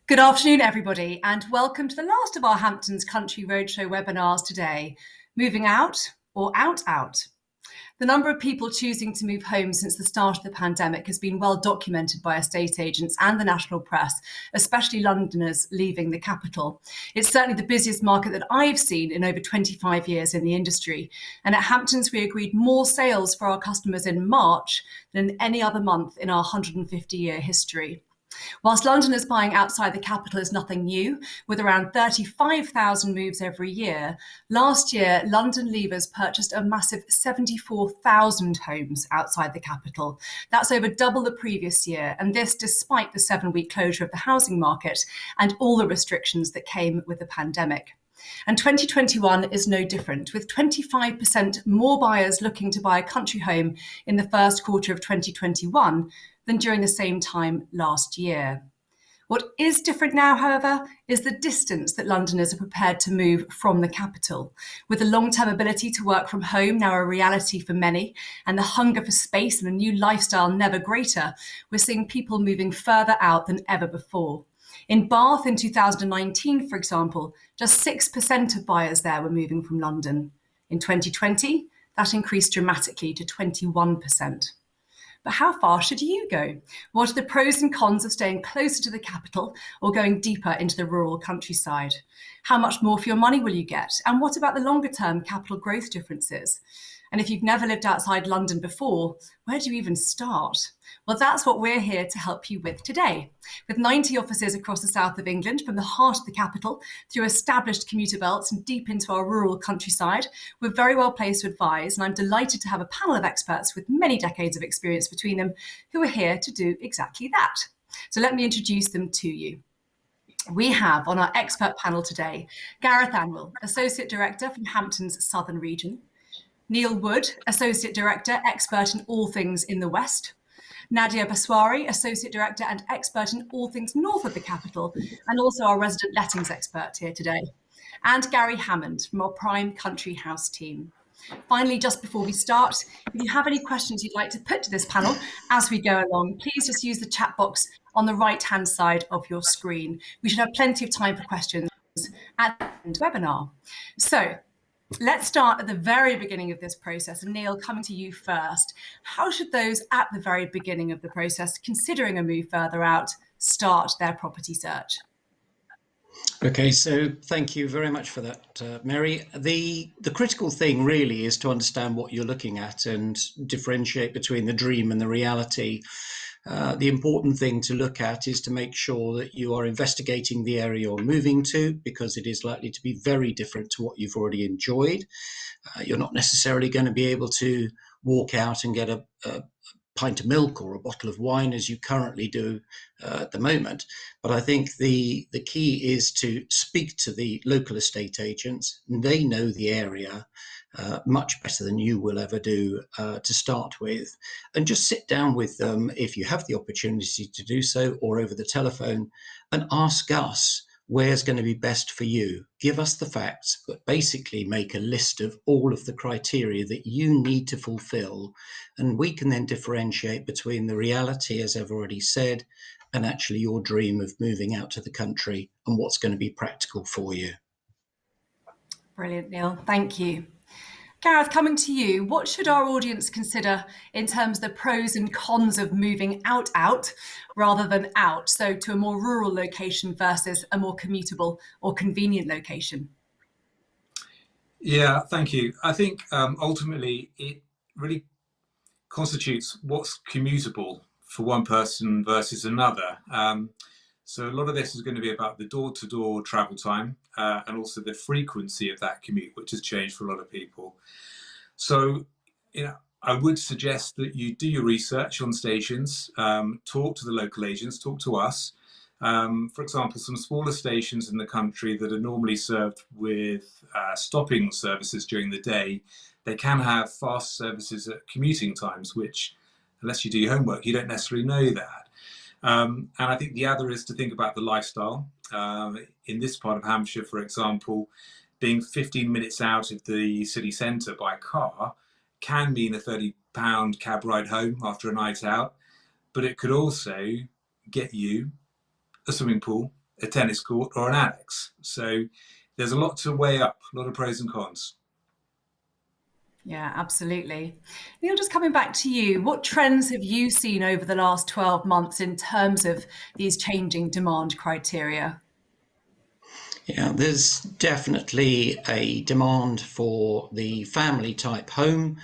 Good afternoon, everybody, and welcome to the last of our Hamptons Country Roadshow webinars today. Moving out or out? The number of people choosing to move home since the start of the pandemic has been well documented by estate agents and the national press, especially Londoners leaving the capital. It's certainly the busiest market that I've seen in over 25 years in the industry. And at Hamptons, we agreed more sales for our customers in March than any other month in our 150-year history. Whilst Londoners buying outside the capital is nothing new, with around 35,000 moves every year, last year London leavers purchased a massive 74,000 homes outside the capital. That's over double the previous year, and this despite the 7-week closure of the housing market and all the restrictions that came with the pandemic. And 2021 is no different, with 25% more buyers looking to buy a country home in the first quarter of 2021 than during the same time last year. What is different now, however, is the distance that Londoners are prepared to move from the capital. With the long-term ability to work from home now a reality for many, and the hunger for space and a new lifestyle never greater, we're seeing people moving further out than ever before. In Bath in 2019, for example, just 6% of buyers there were moving from London. In 2020, that increased dramatically to 21%. But how far should you go? What are the pros and cons of staying closer to the capital or going deeper into the rural countryside? How much more for your money will you get? And what about the longer term capital growth differences? And if you've never lived outside London before, where do you even start? Well, that's what we're here to help you with today. With 90 offices across the south of England, from the heart of the capital through established commuter belts and deep into our rural countryside, we're very well placed to advise, and I'm delighted to have a panel of experts with many decades of experience between them who are here to do exactly that. So let me introduce them to you. We have on our expert panel today, Gareth Anwell, Associate Director from Hamptons Southern Region, Neil Wood, Associate Director, expert in all things in the West, Nadia Baswari, Associate Director and expert in all things north of the capital, and also our resident lettings expert here today, and Gary Hammond from our Prime Country House team. Finally, just before we start, if you have any questions you'd like to put to this panel as we go along, please just use the chat box on the right-hand side of your screen. We should have plenty of time for questions at the end of the webinar. So, let's start at the very beginning of this process. And Neil, coming to you first. How should those at the very beginning of the process, considering a move further out, start their property search? Okay, so thank you very much for that, Mary. The critical thing really is to understand what you're looking at and differentiate between the dream and the reality. The important thing to look at is to make sure that you are investigating the area you're moving to, because it is likely to be very different to what you've already enjoyed. You're not necessarily going to be able to walk out and get a pint of milk or a bottle of wine as you currently do at the moment. But I think the key is to speak to the local estate agents. They know the area much better than you will ever do to start with, and just sit down with them if you have the opportunity to do so, or over the telephone, and ask us where's going to be best for you. Give us the facts, but basically make a list of all of the criteria that you need to fulfill, and we can then differentiate between the reality, as I've already said, and actually your dream of moving out to the country and what's going to be practical for you. Brilliant, Neil. Thank you. Gareth, coming to you, what should our audience consider in terms of the pros and cons of moving out rather than out, so to a more rural location versus a more commutable or convenient location? Yeah, thank you. I think ultimately it really constitutes what's commutable for one person versus another. So a lot of this is going to be about the door-to-door travel time and also the frequency of that commute, which has changed for a lot of people. So, I would suggest that you do your research on stations, talk to the local agents, talk to us. For example, some smaller stations in the country that are normally served with stopping services during the day, they can have fast services at commuting times, which, unless you do your homework, you don't necessarily know that. And I think the other is to think about the lifestyle. In this part of Hampshire, for example, being 15 minutes out of the city centre by car can mean a £30 cab ride home after a night out, but it could also get you a swimming pool, a tennis court or an annex. So there's a lot to weigh up, a lot of pros and cons. Yeah, absolutely. Neil, just coming back to you, what trends have you seen over the last 12 months in terms of these changing demand criteria? Yeah, there's definitely a demand for the family type home,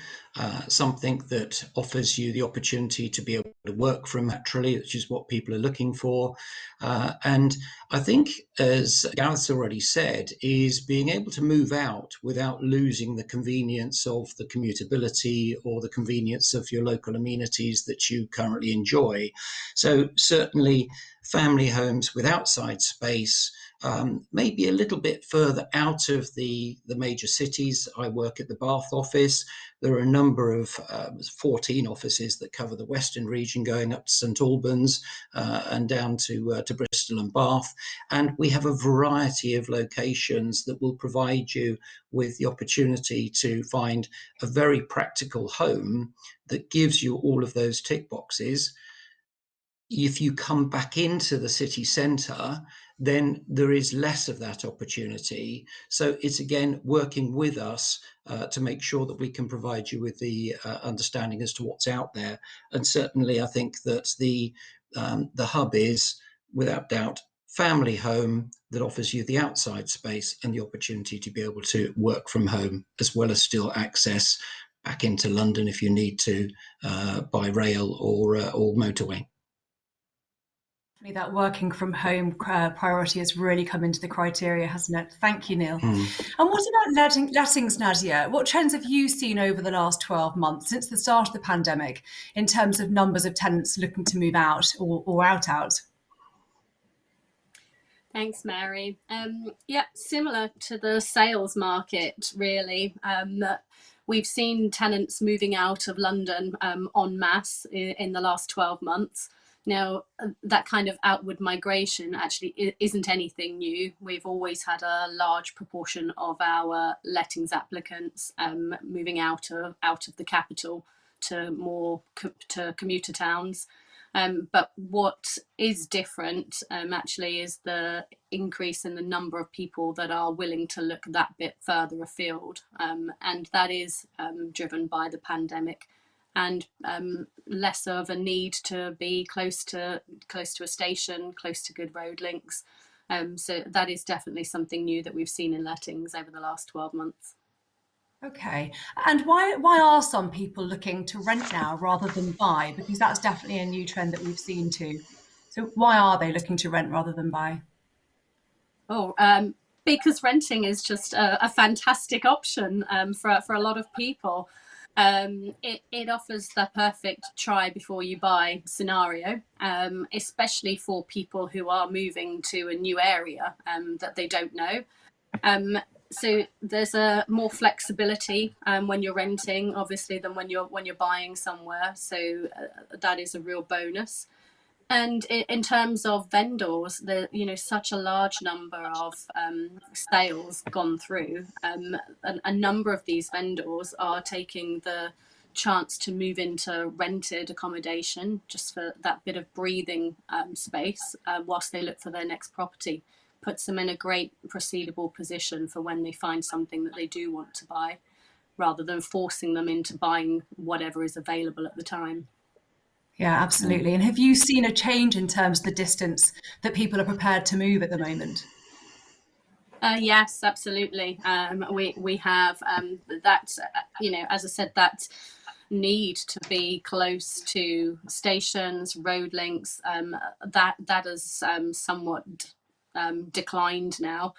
something that offers you the opportunity to be able to work from naturally, which is what people are looking for. And I think, as Gareth's already said, is being able to move out without losing the convenience of the commutability or the convenience of your local amenities that you currently enjoy. So certainly family homes with outside space, maybe a little bit further out of the major cities. I work at the Bath office. There are a number of 14 offices that cover the western region, going up to St Albans and down to Bristol and Bath. And we have a variety of locations that will provide you with the opportunity to find a very practical home that gives you all of those tick boxes. If you come back into the city centre, then there is less of that opportunity. So it's again working with us to make sure that we can provide you with the understanding as to what's out there. And certainly, I think that the hub is, without doubt, family home that offers you the outside space and the opportunity to be able to work from home, as well as still access back into London if you need to by rail or motorway. That working from home priority has really come into the criteria, hasn't it? Thank you, Neil. Mm. And what about lettings, Nadia? What trends have you seen over the last 12 months since the start of the pandemic in terms of numbers of tenants looking to move out or out? Thanks, Mary. Yeah, similar to the sales market, really. We've seen tenants moving out of London en masse in the last 12 months. Now, that kind of outward migration actually isn't anything new. We've always had a large proportion of our lettings applicants moving out of the capital to to commuter towns. But what is different actually is the increase in the number of people that are willing to look that bit further afield. And that is driven by the pandemic and less of a need to be close to a station, close to good road links. So that is definitely something new that we've seen in lettings over the last 12 months. Okay. And why are some people looking to rent now rather than buy? Because that's definitely a new trend that we've seen too. So why are they looking to rent rather than buy? Because renting is just a fantastic option for a lot of people. It offers the perfect try before you buy scenario, especially for people who are moving to a new area that they don't know. So there's a more flexibility when you're renting, obviously, than when you're buying somewhere. So that is a real bonus. And in terms of vendors, such a large number of sales gone through. A number of these vendors are taking the chance to move into rented accommodation just for that bit of breathing space whilst they look for their next property. Puts them in a great proceedable position for when they find something that they do want to buy, rather than forcing them into buying whatever is available at the time. Yeah, absolutely. And have you seen a change in terms of the distance that people are prepared to move at the moment? Yes, absolutely. We have that, as I said, that need to be close to stations, road links, that has somewhat declined now,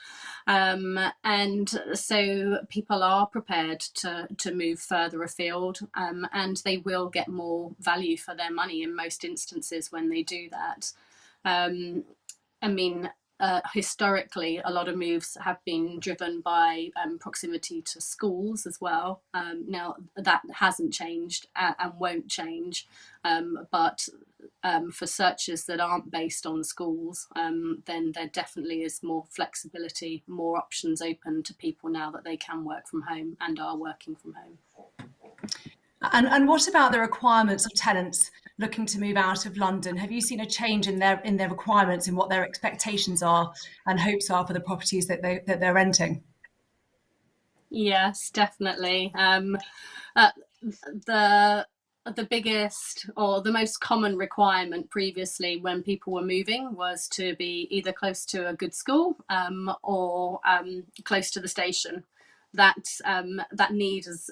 and so people are prepared to move further afield, and they will get more value for their money in most instances when they do that. I mean, historically, a lot of moves have been driven by proximity to schools as well. Now, that hasn't changed and won't change, but for searches that aren't based on schools, then there definitely is more flexibility, more options open to people now that they can work from home and are working from home. And what about the requirements of tenants looking to move out of London, have you seen a change in their requirements and what their expectations are and hopes are for the properties that they're renting? Yes, definitely. The biggest or the most common requirement previously when people were moving was to be either close to a good school or close to the station. That need has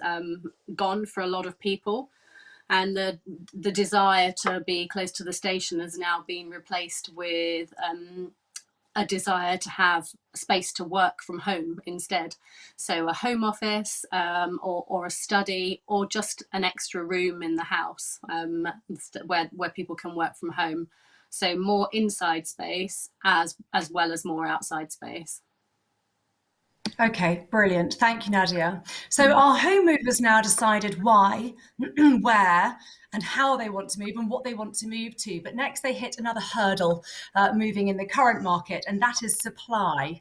gone for a lot of people, and the desire to be close to the station has now been replaced with a desire to have space to work from home instead. So a home office or a study or just an extra room in the house where people can work from home. So more inside space as well as more outside space. Okay, brilliant. Thank you, Nadia. So our home movers now decided why, where, and how they want to move and what they want to move to. But next they hit another hurdle moving in the current market, and that is supply.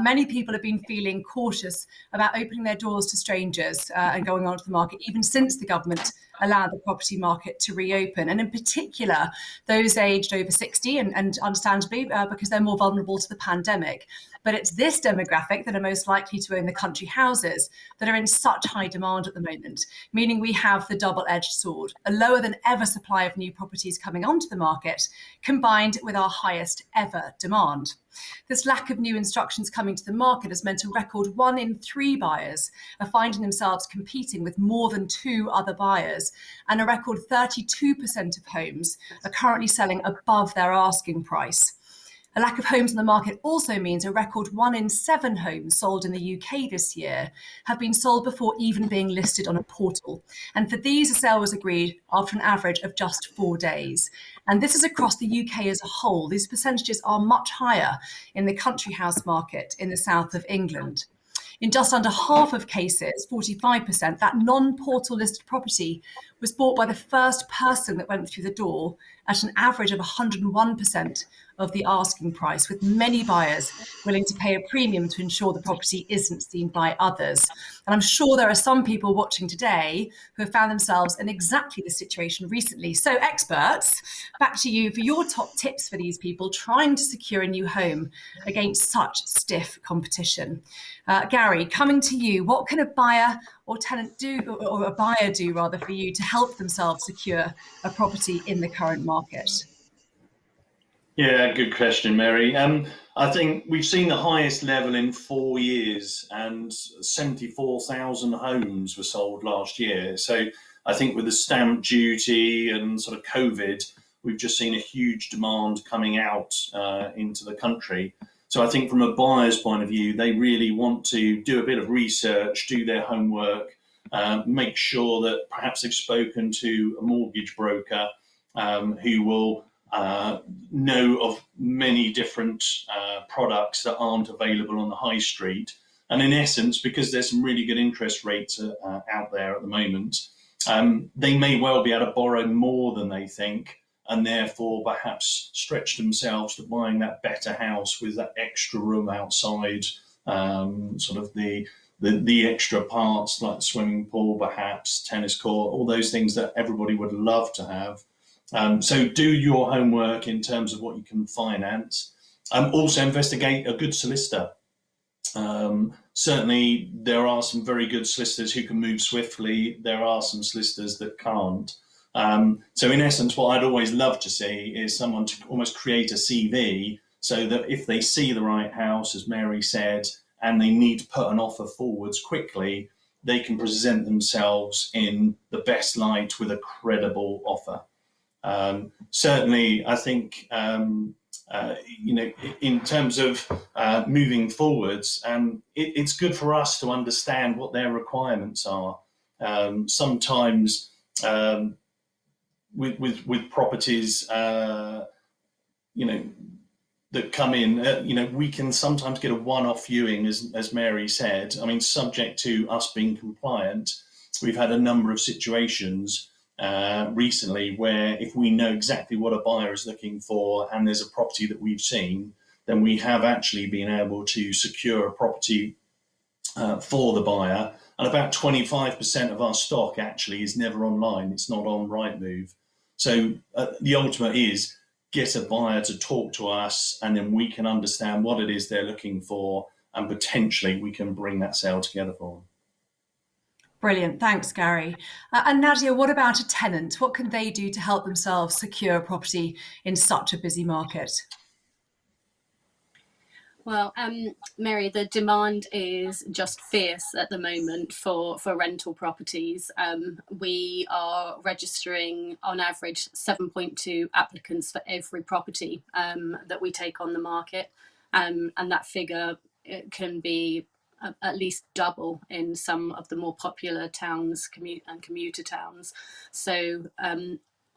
Many people have been feeling cautious about opening their doors to strangers and going onto the market, even since the government allowed the property market to reopen. And in particular, those aged over 60 and understandably because they're more vulnerable to the pandemic. But it's this demographic that are most likely to own the country houses that are in such high demand at the moment, meaning we have the double-edged sword, a lower than ever supply of new properties coming onto the market, combined with our highest ever demand. This lack of new instructions coming to the market has meant a record 1 in 3 buyers are finding themselves competing with more than 2 other buyers, and a record 32% of homes are currently selling above their asking price. A lack of homes on the market also means a record 1 in 7 homes sold in the UK this year have been sold before even being listed on a portal. And for these, a sale was agreed after an average of just 4 days. And this is across the UK as a whole. These percentages are much higher in the country house market in the south of England. In just under half of cases, 45%, that non-portal listed property was bought by the first person that went through the door at an average of 101% of the asking price, with many buyers willing to pay a premium to ensure the property isn't seen by others. And I'm sure there are some people watching today who have found themselves in exactly this situation recently. So experts, back to you for your top tips for these people trying to secure a new home against such stiff competition. Gary, coming to you, what can a buyer or tenant do, or a buyer do rather, for you to help themselves secure a property in the current market? Yeah, good question, Mary. I think we've seen the highest level in 4 years, and 74,000 homes were sold last year. So I think with the stamp duty and sort of COVID, we've just seen a huge demand coming out into the country. So I think from a buyer's point of view, they really want to do a bit of research, do their homework, make sure that perhaps they've spoken to a mortgage broker who will know of many different products that aren't available on the high street. And in essence, because there's some really good interest rates out there at the moment, they may well be able to borrow more than they think, and therefore perhaps stretch themselves to buying that better house with that extra room outside, sort of the extra parts like swimming pool, perhaps tennis court, all those things that everybody would love to have. So do your homework in terms of what you can finance. Also investigate a good solicitor. Certainly there are some very good solicitors who can move swiftly. There are some solicitors that can't. So in essence, what I'd always love to see is someone to almost create a CV, so that if they see the right house, as Mary said, and they need to put an offer forwards quickly, they can present themselves in the best light with a credible offer. Certainly, I think, in terms of moving forwards, it's good for us to understand what their requirements are. Sometimes with properties, that come in, we can sometimes get a one-off viewing, as Mary said. I mean, subject to us being compliant, we've had a number of situations recently where if we know exactly what a buyer is looking for and there's a property that we've seen, then we have actually been able to secure a property for the buyer. And about 25% of our stock actually is never online. It's not on Rightmove. So the ultimate is get a buyer to talk to us, and then we can understand what it is they're looking for, and potentially we can bring that sale together for them. Brilliant. Thanks, Gary. And Nadia, what about a tenant? What can they do to help themselves secure a property in such a busy market? Well, Mary, the demand is just fierce at the moment for rental properties. We are registering on average 7.2 applicants for every property that we take on the market. And that figure, it can be at least double in some of the more popular towns, commuter towns. So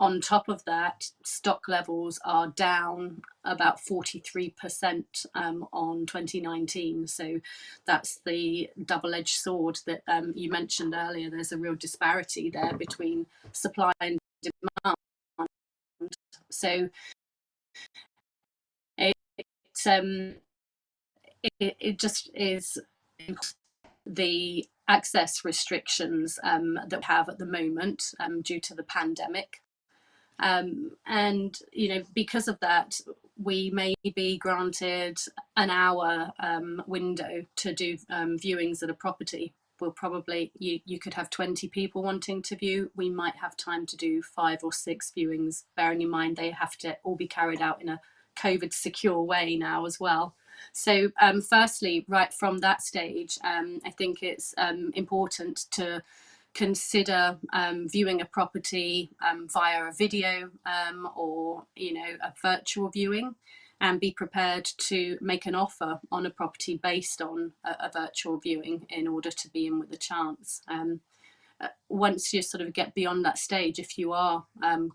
on top of that, stock levels are down about 43% on 2019. So that's the double-edged sword that you mentioned earlier. There's a real disparity there between supply and demand. So it just is the access restrictions that we have at the moment due to the pandemic. And, you know, because of that, we may be granted an hour window to do viewings at a property. We'll probably, you could have 20 people wanting to view. We might have time to do 5 or 6 viewings, bearing in mind they have to all be carried out in a COVID secure way now as well. So firstly, right from that stage, I think it's important to consider viewing a property via a video or, you know, a virtual viewing, and be prepared to make an offer on a property based on a virtual viewing in order to be in with a chance. Once you sort of get beyond that stage, if you are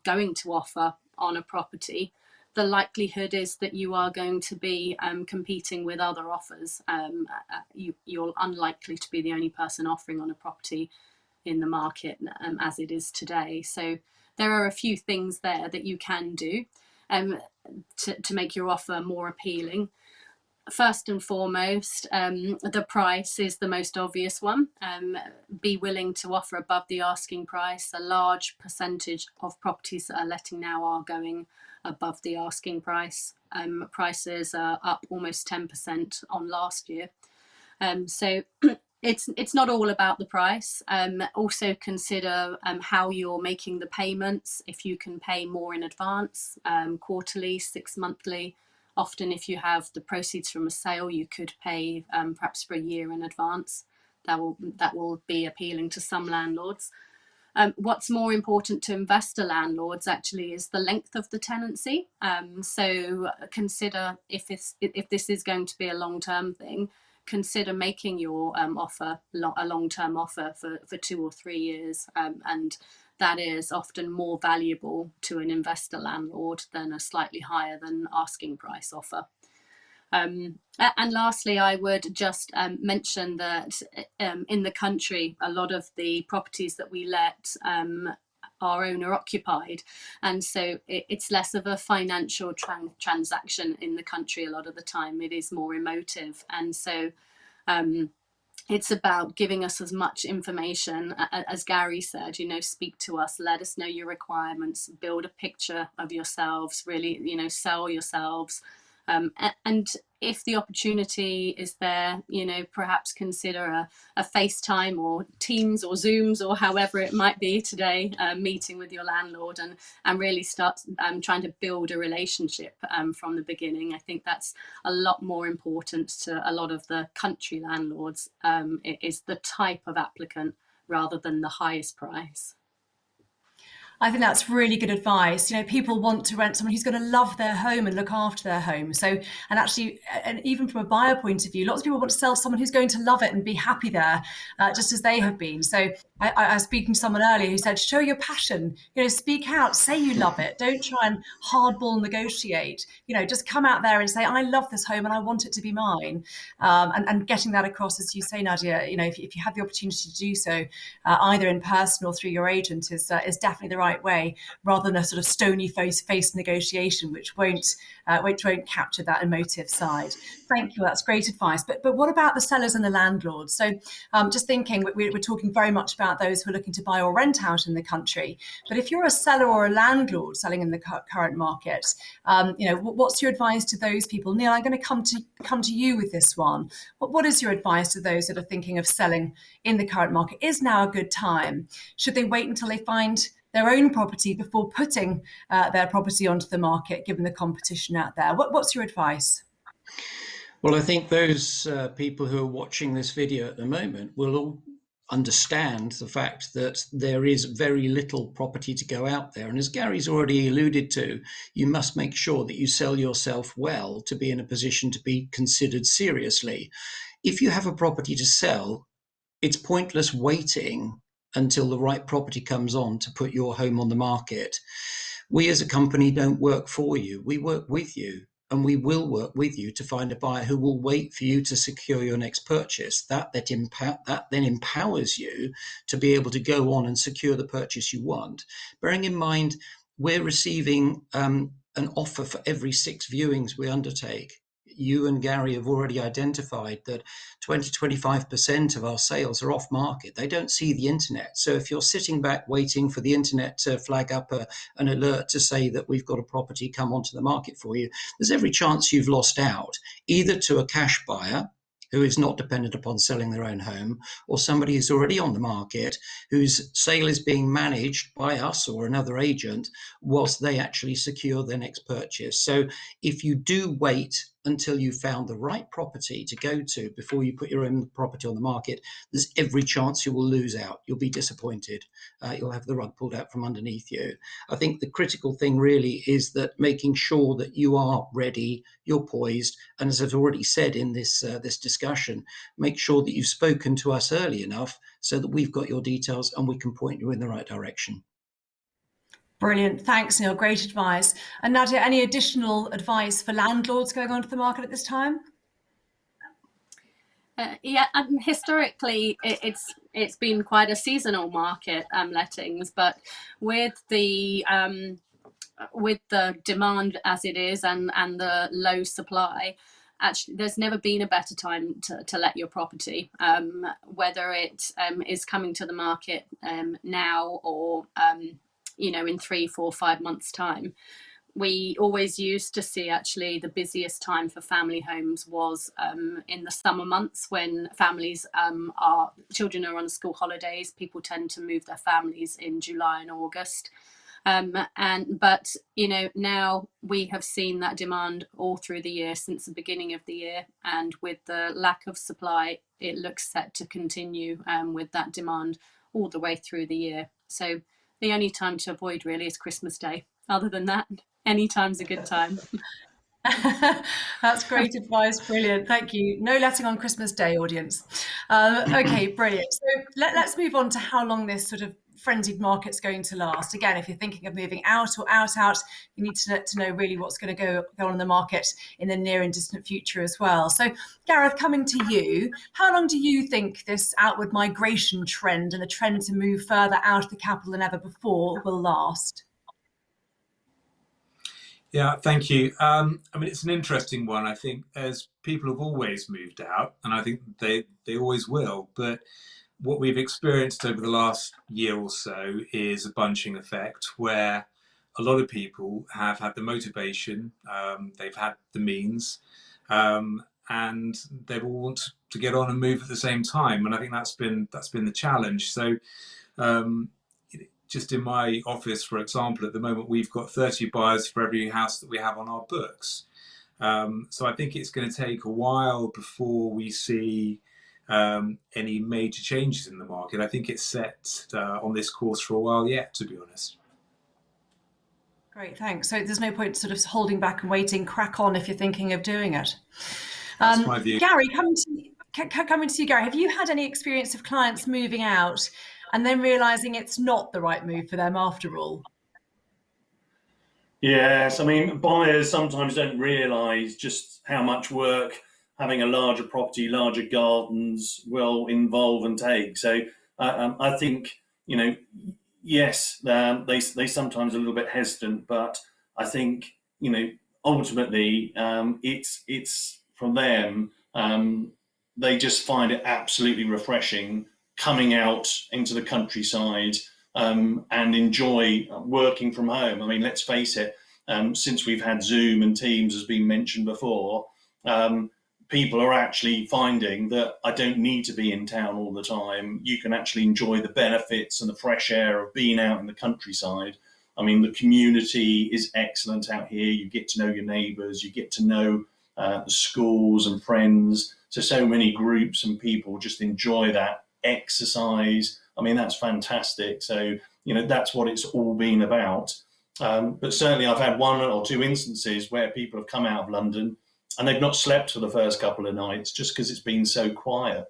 going to offer on a property, the likelihood is that you are going to be competing with other offers. You're unlikely to be the only person offering on a property in the market as it is today. So there are a few things there that you can do to make your offer more appealing. First and foremost, the price is the most obvious one. Be willing to offer above the asking price. A large percentage of properties that are letting now are going above the asking price. Prices are up almost 10% on last year. So it's not all about the price. Also consider how you're making the payments. If you can pay more in advance, quarterly, 6 monthly. Often if you have the proceeds from a sale, you could pay perhaps for a year in advance. That will be appealing to some landlords. What's more important to investor landlords actually is the length of the tenancy. So consider if this is going to be a long-term thing, consider making your offer a long-term offer for 2 or 3 years, and that is often more valuable to an investor landlord than a slightly higher than asking price offer. And lastly, I would just mention that in the country, a lot of the properties that we let are owner occupied, and so it's less of a financial transaction in the country. A lot of the time it is more emotive, and so it's about giving us as much information as Gary said. You know, speak to us, let us know your requirements, build a picture of yourselves, really, you know, sell yourselves. And if the opportunity is there, you know, perhaps consider a FaceTime or Teams or Zooms or however it might be today, meeting with your landlord and really start trying to build a relationship from the beginning. I think that's a lot more important to a lot of the country landlords. It is the type of applicant rather than the highest price. I think that's really good advice. You know, people want to rent someone who's going to love their home and look after their home. So, and actually, and even from a buyer point of view, lots of people want to sell someone who's going to love it and be happy there, just as they have been. So I was speaking to someone earlier who said, show your passion, you know, speak out, say you love it. Don't try and hardball negotiate, you know, just come out there and say, I love this home and I want it to be mine. And getting that across, as you say, Nadia, you know, if you have the opportunity to do so, either in person or through your agent is definitely the right right way, rather than a sort of stony face negotiation, which won't capture that emotive side. Thank you, that's great advice. But what about the sellers and the landlords? So just thinking, we're talking very much about those who are looking to buy or rent out in the country. But if you're a seller or a landlord selling in the current market, what's your advice to those people? Neil, I'm going to come to you with this one. What is your advice to those that are thinking of selling in the current market? Is now a good time? Should they wait until they find their own property before putting their property onto the market, given the competition out there? What's your advice? Well, I think those people who are watching this video at the moment will all understand the fact that there is very little property to go out there. And as Gary's already alluded to, you must make sure that you sell yourself well to be in a position to be considered seriously. If you have a property to sell, it's pointless waiting until the right property comes on to put your home on the market. We as a company don't work for you, we work with you. And we will work with you to find a buyer who will wait for you to secure your next purchase. That then empowers you to be able to go on and secure the purchase you want. Bearing in mind, we're receiving an offer for every 6 viewings we undertake. You and Gary have already identified that 20-25% of our sales are off market. They don't see the internet. So if you're sitting back waiting for the internet to flag up an alert to say that we've got a property come onto the market for you, there's every chance you've lost out, either to a cash buyer who is not dependent upon selling their own home, or somebody who's already on the market, whose sale is being managed by us or another agent whilst they actually secure their next purchase. So if you do wait until you found the right property to go to before you put your own property on the market, there's every chance you will lose out. You'll be disappointed. You'll have the rug pulled out from underneath you. I think the critical thing really is that making sure that you are ready, you're poised, and as I've already said in this discussion, make sure that you've spoken to us early enough so that we've got your details and we can point you in the right direction. Brilliant. Thanks, Neil. Great advice. And Nadia, any additional advice for landlords going onto the market at this time? Historically, it's been quite a seasonal market, lettings, but with the demand as it is and the low supply, actually there's never been a better time to let your property, whether it is coming to the market now or in 3, 4, 5 months time. We always used to see actually the busiest time for family homes was in the summer months, when families children are on school holidays. People tend to move their families in July and August. But now we have seen that demand all through the year since the beginning of the year, and with the lack of supply, it looks set to continue with that demand all the way through the year. So the only time to avoid really is Christmas Day. Other than that, any time's a good time. That's great advice. Brilliant. Thank you. No letting on Christmas Day, audience. Okay, brilliant. So let's move on to how long this sort of frenzied market's going to last. Again, if you're thinking of moving out or out, you need to know really what's going to go on in the market in the near and distant future as well. So Gareth, coming to you, how long do you think this outward migration trend and the trend to move further out of the capital than ever before will last? Yeah, thank you. It's an interesting one. I think as people have always moved out, and I think they always will, but what we've experienced over the last year or so is a bunching effect where a lot of people have had the motivation, they've had the means, and they all want to get on and move at the same time. And I think that's been the challenge. So just in my office, for example, at the moment, we've got 30 buyers for every house that we have on our books. So I think it's going to take a while before we see any major changes in the market. I think it's set on this course for a while yet, to be honest. Great, thanks. So there's no point sort of holding back and waiting, crack on if you're thinking of doing it. That's my view. Gary, coming to you, Gary, have you had any experience of clients moving out and then realising it's not the right move for them after all? Yes, buyers sometimes don't realise just how much work having a larger property, larger gardens will involve and take. So I think, yes, they sometimes are a little bit hesitant, but I think, ultimately, it's from them. They just find it absolutely refreshing coming out into the countryside, and enjoy working from home. I mean, let's face it. Since we've had Zoom and Teams, has been mentioned before, um, people are actually finding that I don't need to be in town all the time. You can actually enjoy the benefits and the fresh air of being out in the countryside. I mean, the community is excellent out here. You get to know your neighbours, you get to know the schools and friends. So many groups and people just enjoy that exercise. I mean, that's fantastic. So, that's what it's all been about. But certainly, I've had one or two instances where people have come out of London and they've not slept for the first couple of nights just because it's been so quiet.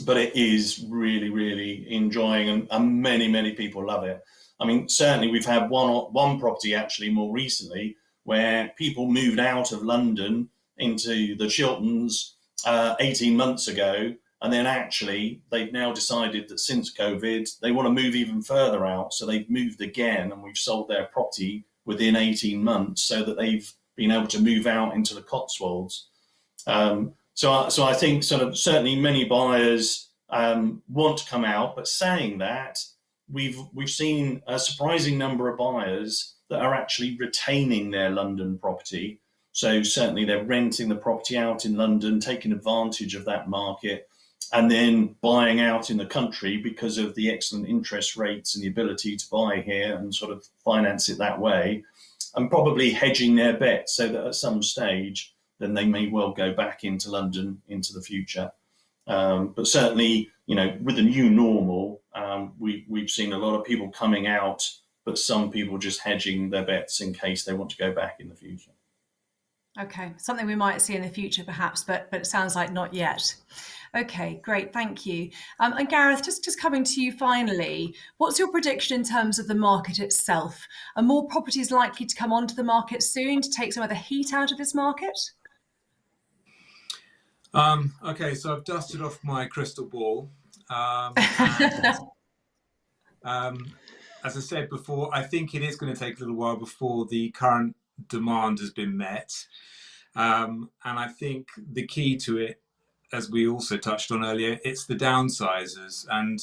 But it is really, really enjoying, and many people love it. I mean, certainly we've had one property actually more recently where people moved out of London into the Chilterns 18 months ago, and then actually they've now decided that since COVID they want to move even further out, so they've moved again, and we've sold their property within 18 months so that they've been able to move out into the Cotswolds. So I think sort of certainly many buyers want to come out, but saying that, we've seen a surprising number of buyers that are actually retaining their London property. So certainly they're renting the property out in London, taking advantage of that market, and then buying out in the country because of the excellent interest rates and the ability to buy here and sort of finance it that way, and probably hedging their bets so that at some stage then they may well go back into London into the future. But certainly, with the new normal, we've seen a lot of people coming out, but some people just hedging their bets in case they want to go back in the future. Okay, something we might see in the future perhaps, but it sounds like not yet. Okay, great, thank you. And Gareth, just coming to you finally, what's your prediction in terms of the market itself? Are more properties likely to come onto the market soon to take some of the heat out of this market? Okay, so I've dusted off my crystal ball. And, as I said before, I think it is going to take a little while before the current demand has been met. And I think the key to it, as we also touched on earlier, it's the downsizers. And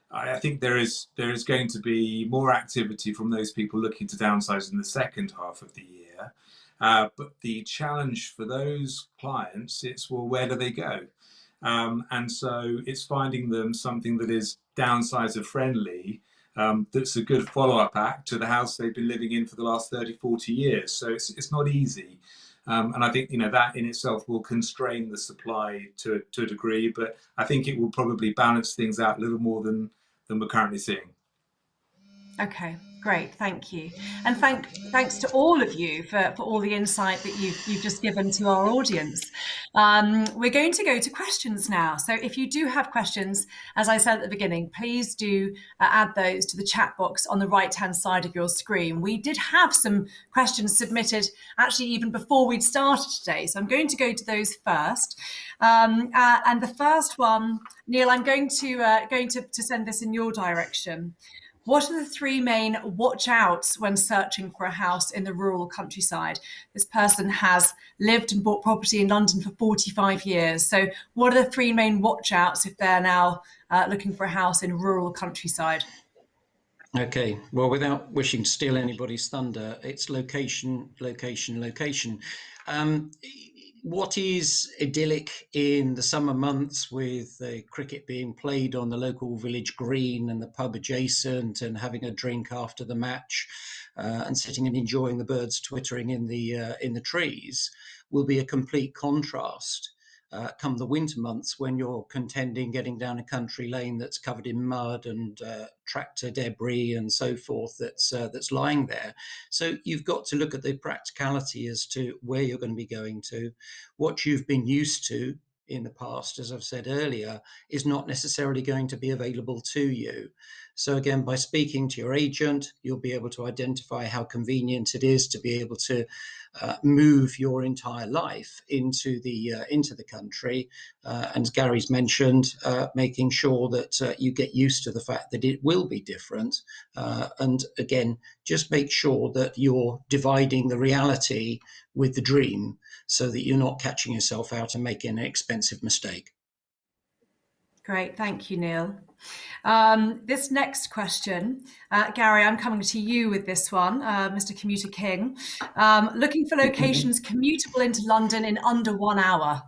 I think there is going to be more activity from those people looking to downsize in the second half of the year. But the challenge for those clients, it's, well, where do they go? And so it's finding them something that is downsizer friendly, that's a good follow-up act to the house they've been living in for the last 30, 40 years. So it's not easy. And I think, that in itself will constrain the supply to a degree, but I think it will probably balance things out a little more than we're currently seeing. Okay, great, thank you. And thanks to all of you for all the insight that you've just given to our audience. We're going to go to questions now. So if you do have questions, as I said at the beginning, please do add those to the chat box on the right-hand side of your screen. We did have some questions submitted actually even before we'd started today, so I'm going to go to those first. And the first one, Neil, I'm going to send this in your direction. What are the three main watch outs when searching for a house in the rural countryside? This person has lived and bought property in London for 45 years. So what are the three main watch outs if they're now looking for a house in rural countryside? Okay, well, without wishing to steal anybody's thunder, it's location. What is idyllic in the summer months with the cricket being played on the local village green and the pub adjacent and having a drink after the match and sitting and enjoying the birds twittering in the trees will be a complete contrast come the winter months when you're contending getting down a country lane that's covered in mud and tractor debris and so forth that's lying there. So you've got to look at the practicality as to where you're going to be going to. What you've been used to in the past, as I've said earlier, is not necessarily going to be available to you. So again, by speaking to your agent, you'll be able to identify how convenient it is to be able to move your entire life into the country. And Gary's mentioned making sure that you get used to the fact that it will be different. And again, just make sure that you're dividing the reality with the dream, so that you're not catching yourself out and making an expensive mistake. Great, thank you, Neil. This next question, Gary, I'm coming to you with this one, Mr. Commuter King. Looking for locations commutable into London in under 1 hour.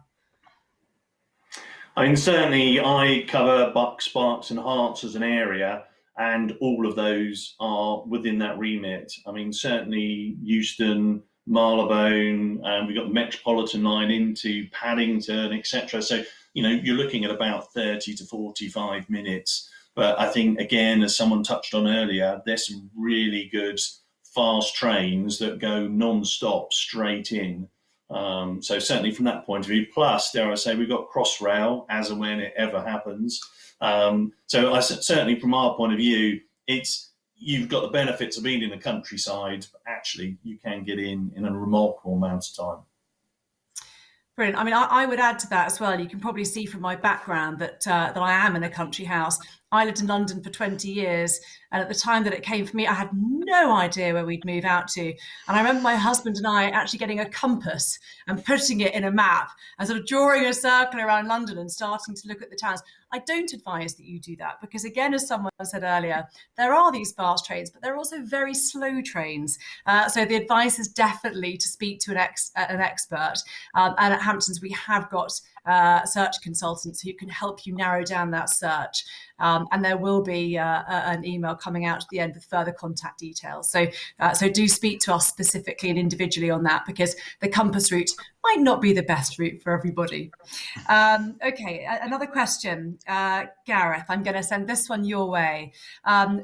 I mean, certainly I cover Bucks, Berks and Herts as an area, and all of those are within that remit. I mean, certainly Euston, Marylebone, and we've got the Metropolitan line into Paddington, etc. So, you're looking at about 30 to 45 minutes. But I think, again, as someone touched on earlier, there's some really good fast trains that go non-stop straight in. So certainly from that point of view, plus, dare I say, we've got Crossrail as and when it ever happens. So certainly from our point of view, you've got the benefits of being in the countryside, but actually you can get in a remarkable amount of time. Brilliant. I mean, I would add to that as well. You can probably see from my background that I am in a country house. I lived in London for 20 years. And at the time that it came for me, I had no idea where we'd move out to. And I remember my husband and I actually getting a compass and putting it in a map and sort of drawing a circle around London and starting to look at the towns. I don't advise that you do that because, again, as someone said earlier, there are these fast trains, but there are also very slow trains. So the advice is definitely to speak to an expert. And at Hamptons, we have got search consultants who can help you narrow down that search. And there will be an email coming out at the end with further contact details. So do speak to us specifically and individually on that, because the compass route might not be the best route for everybody. Okay, another question. Gareth, I'm going to send this one your way.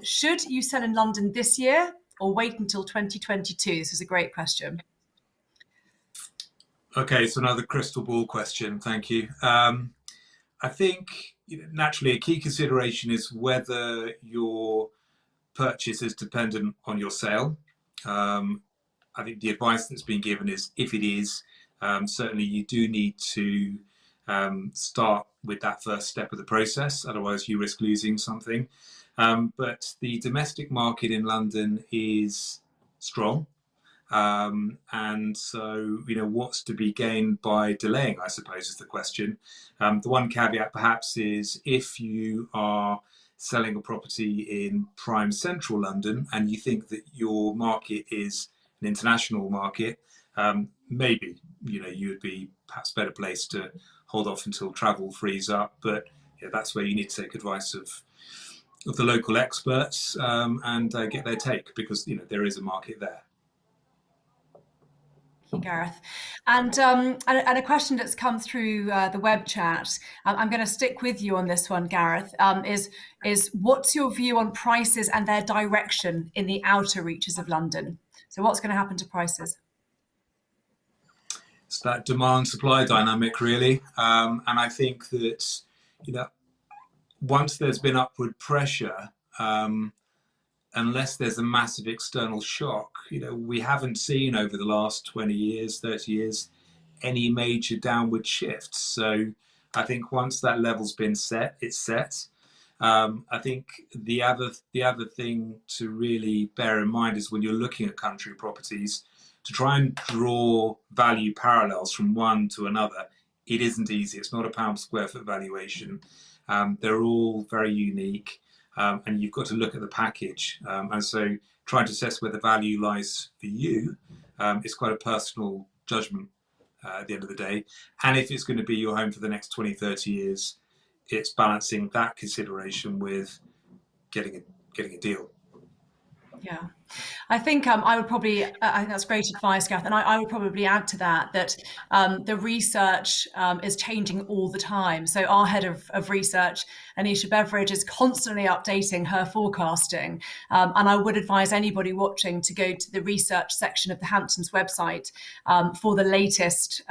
Should you sell in London this year or wait until 2022? This is a great question. Okay, so another crystal ball question. Thank you. I think naturally a key consideration is whether your purchase is dependent on your sale. I think the advice that's been given is, if it is, certainly you do need to start with that first step of the process, otherwise you risk losing something. But the domestic market in London is strong. And so, what's to be gained by delaying, I suppose, is the question. The one caveat perhaps is, if you are selling a property in prime central London and you think that your market is an international market, maybe, you would be perhaps better placed to hold off until travel frees up. But that's where you need to take advice of the local experts and get their take, because, there is a market there. Thank you, Gareth. And a question that's come through the web chat, I'm going to stick with you on this one, Gareth, is what's your view on prices and their direction in the outer reaches of London? So what's going to happen to prices? It's that demand-supply dynamic, really. And I think that, once there's been upward pressure, unless there's a massive external shock, we haven't seen over the last 20 years, 30 years, any major downward shifts. So I think once that level's been set, it's set. I think the other thing to really bear in mind is, when you're looking at country properties, to try and draw value parallels from one to another, it isn't easy. It's not a pound per square foot valuation. They're all very unique. And you've got to look at the package. And so trying to assess where the value lies for you is quite a personal judgment at the end of the day. And if it's going to be your home for the next 20, 30 years, it's balancing that consideration with getting a deal. Yeah, I think I would probably, I think that's great advice, Gareth, and I would probably add to that the research is changing all the time. So our head of research, Anisha Beveridge, is constantly updating her forecasting. And I would advise anybody watching to go to the research section of the Hamptons website for the latest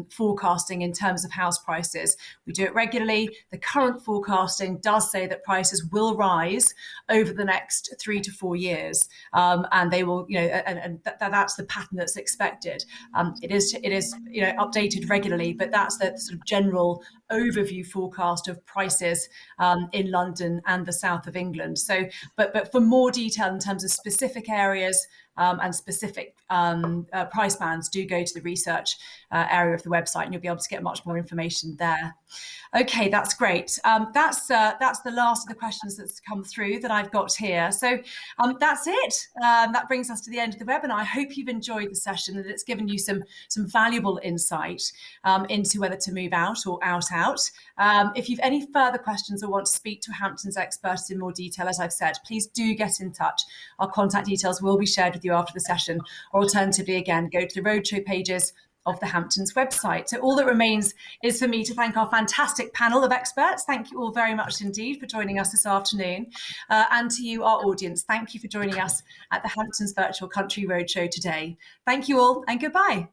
forecasting in terms of house prices. We do it regularly. The current forecasting does say that prices will rise over the next 3 to 4 years. And they will, and that's the pattern that's expected. It is, updated regularly, but that's the sort of general overview forecast of prices in London and the south of England. So, but for more detail in terms of specific areas and specific price bands, do go to the research area of the website, and you'll be able to get much more information there. Okay, that's great. That's the last of the questions that's come through that I've got here. So that's it. That brings us to the end of the webinar. I hope you've enjoyed the session and it's given you some valuable insight into whether to move out or out. If you've any further questions or want to speak to a Hamptons expert in more detail, as I've said, please do get in touch. Our contact details will be shared with you after the session, or alternatively, again, go to the Roadshow pages of the Hamptons website. So all that remains is for me to thank our fantastic panel of experts. Thank you all very much indeed for joining us this afternoon. And to you, our audience, thank you for joining us at the Hamptons Virtual Country Roadshow today. Thank you all and goodbye.